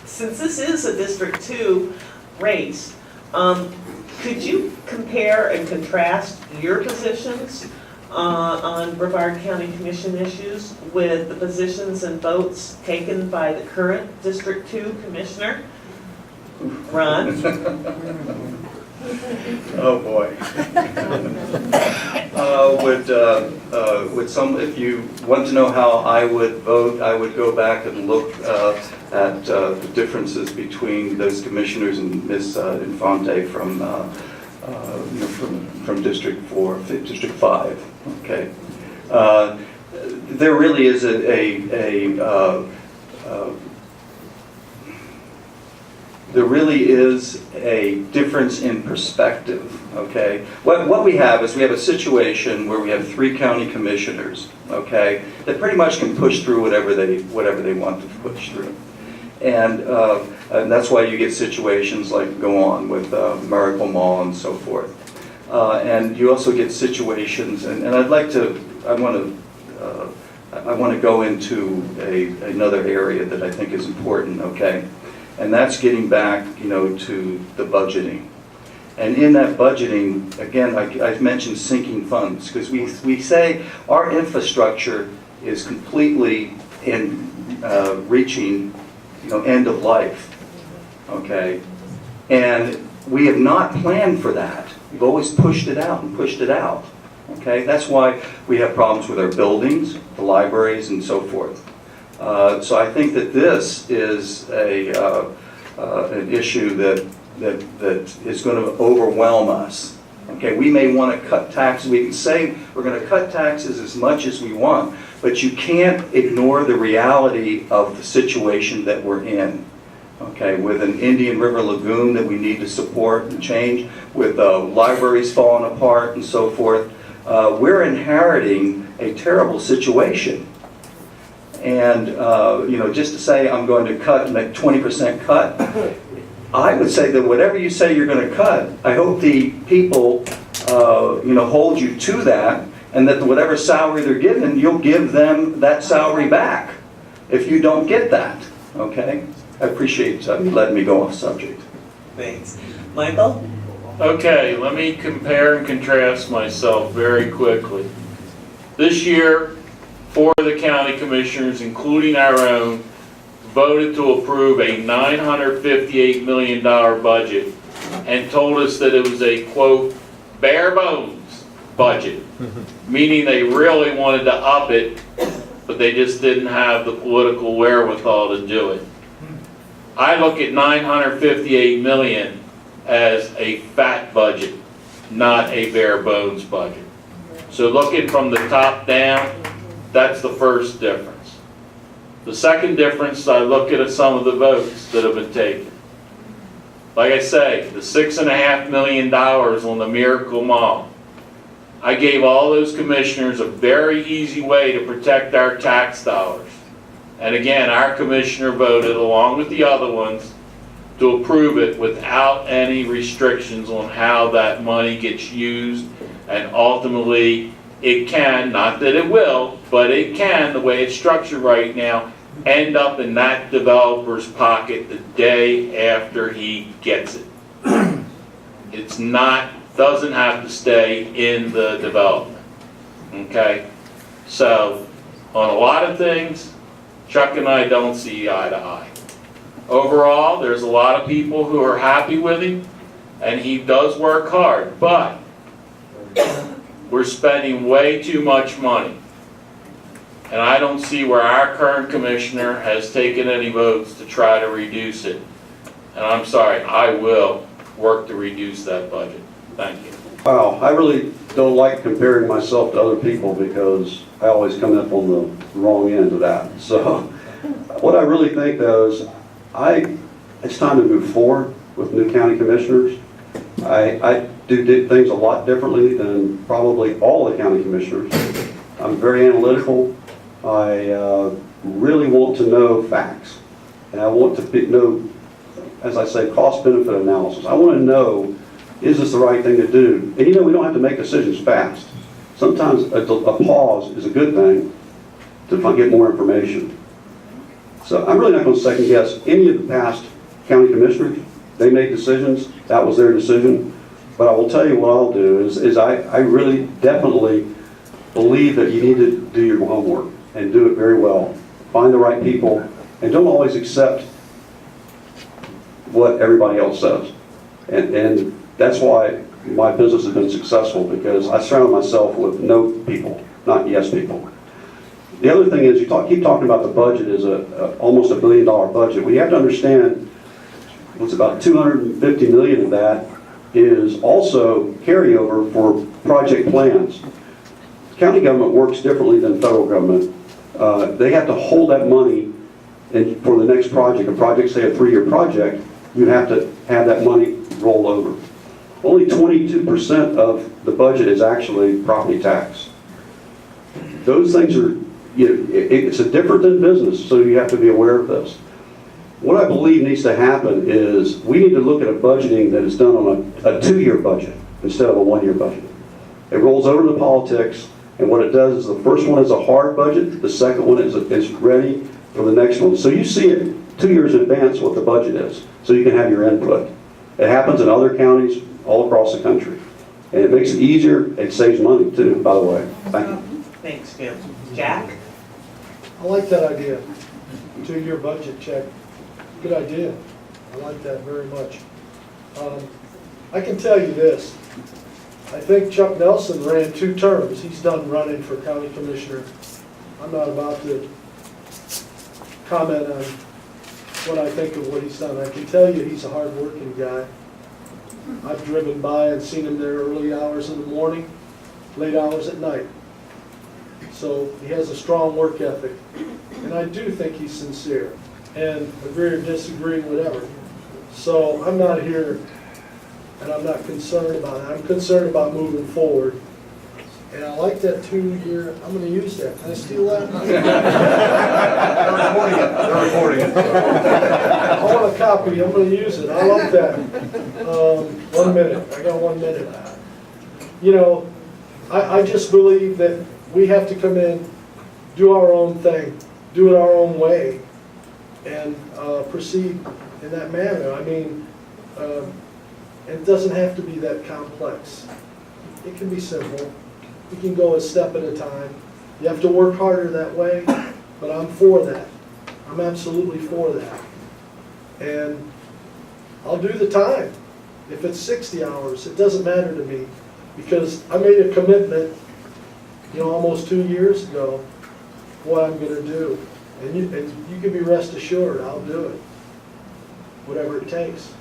Since this is a District 2 race, could you compare and contrast your positions on Brevard County Commission issues with the positions and votes taken by the current District 2 Commissioner? Ron? Oh boy. If you want to know how I would vote, I would go back and look at the differences between those commissioners and Ms. Infante from District 4, District 5. Okay. There really is there really is a difference in perspective, okay? What we have is we have a situation where we have 3 county commissioners, okay, that pretty much can push through whatever they want to push through. And that's why you get situations like go on with Miracle Mall and so forth. And you also get situations, and I want to go into another area that I think is important, okay? And that's getting back, to the budgeting. And in that budgeting, again, I've mentioned sinking funds, because we say our infrastructure is completely in reaching, end of life, okay? And we have not planned for that. We've always pushed it out and pushed it out, okay? That's why we have problems with our buildings, the libraries, and so forth. So I think that this is an issue that is going to overwhelm us. Okay, we may want to cut taxes. We can say we're going to cut taxes as much as we want, but you can't ignore the reality of the situation that we're in. Okay, with an Indian River Lagoon that we need to support and change, with libraries falling apart and so forth, we're inheriting a terrible situation. And, just to say I'm going to cut, make 20% cut, I would say that whatever you say you're going to cut, I hope the people, hold you to that, and that whatever salary they're given, you'll give them that salary back if you don't get that, okay? I appreciate you letting me go off subject. Thanks. Michael? Okay, let me compare and contrast myself very quickly. This year, 4 of the county commissioners, including our own, voted to approve a $958 million budget and told us that it was a, quote, bare bones budget, meaning they really wanted to up it, but they just didn't have the political wherewithal to do it. I look at $958 million as a fat budget, not a bare bones budget. So looking from the top down, that's the first difference. The second difference, I look at some of the votes that have been taken. Like I say, the $6.5 million on the Miracle Mall. I gave all those commissioners a very easy way to protect our tax dollars. And again, our commissioner voted, along with the other ones, to approve it without any restrictions on how that money gets used, and ultimately it can, not that it will, but it can, the way it's structured right now, end up in that developer's pocket the day after he gets it. It's not, doesn't have to stay in the development, okay? So, on a lot of things, Chuck and I don't see eye to eye. Overall, there's a lot of people who are happy with him, and he does work hard, but we're spending way too much money. And I don't see where our current commissioner has taken any votes to try to reduce it. And I'm sorry, I will work to reduce that budget. Thank you. Wow, I really don't like comparing myself to other people because I always come up on the wrong end of that. So what I really think though is it's time to move forward with new county commissioners. I do things a lot differently than probably all the county commissioners. I'm very analytical. I really want to know facts. And I want to know, as I say, cost-benefit analysis. I want to know, is this the right thing to do? And we don't have to make decisions fast. Sometimes a pause is a good thing to get more information. So I'm really not going to second guess any of the past county commissioners. They made decisions, that was their decision. But I will tell you what I'll do is I really definitely believe that you need to do your homework and do it very well. Find the right people and don't always accept what everybody else says. And that's why my business has been successful, because I surround myself with no people, not yes people. The other thing is, keep talking about the budget is almost $1 billion budget. We have to understand what's about $250 million of that is also carryover for project plans. County government works differently than federal government. They have to hold that money for the next project. A project, say a 3-year project, you have to have that money roll over. Only 22% of the budget is actually property tax. Those things are, it's a different than business, so you have to be aware of this. What I believe needs to happen is we need to look at a budgeting that is done on a 2-year budget instead of a 1-year budget. It rolls over to politics, and what it does is the first one is a hard budget, the second one is ready for the next one. So you see it 2 years in advance what the budget is, so you can have your input. It happens in other counties all across the country. And it makes it easier, it saves money too, by the way. Thank you. Thanks, Jim. Jack? I like that idea. 2-year budget check. Good idea. I like that very much. I can tell you this. I think Chuck Nelson ran 2 terms. He's done running for county commissioner. I'm not about to comment on what I think of what he's done. I can tell you he's a hard-working guy. I've driven by and seen him there early hours in the morning, late hours at night. So he has a strong work ethic. And I do think he's sincere. And agree or disagree, whatever. So I'm not here, and I'm not concerned about it. I'm concerned about moving forward. And I like that 2-year, I'm going to use that. Can I steal that? They're recording it. I want a copy, I'm going to use it. I like that. 1 minute, I got 1 minute. You know, I just believe that we have to come in, do our own thing, do it our own way, and proceed in that manner. I mean, it doesn't have to be that complex. It can be simple. You can go a step at a time. You have to work harder that way, but I'm for that. I'm absolutely for that. And I'll do the time. If it's 60 hours, it doesn't matter to me, because I made a commitment, almost 2 years ago, what I'm going to do. And you can be rest assured, I'll do it, whatever it takes.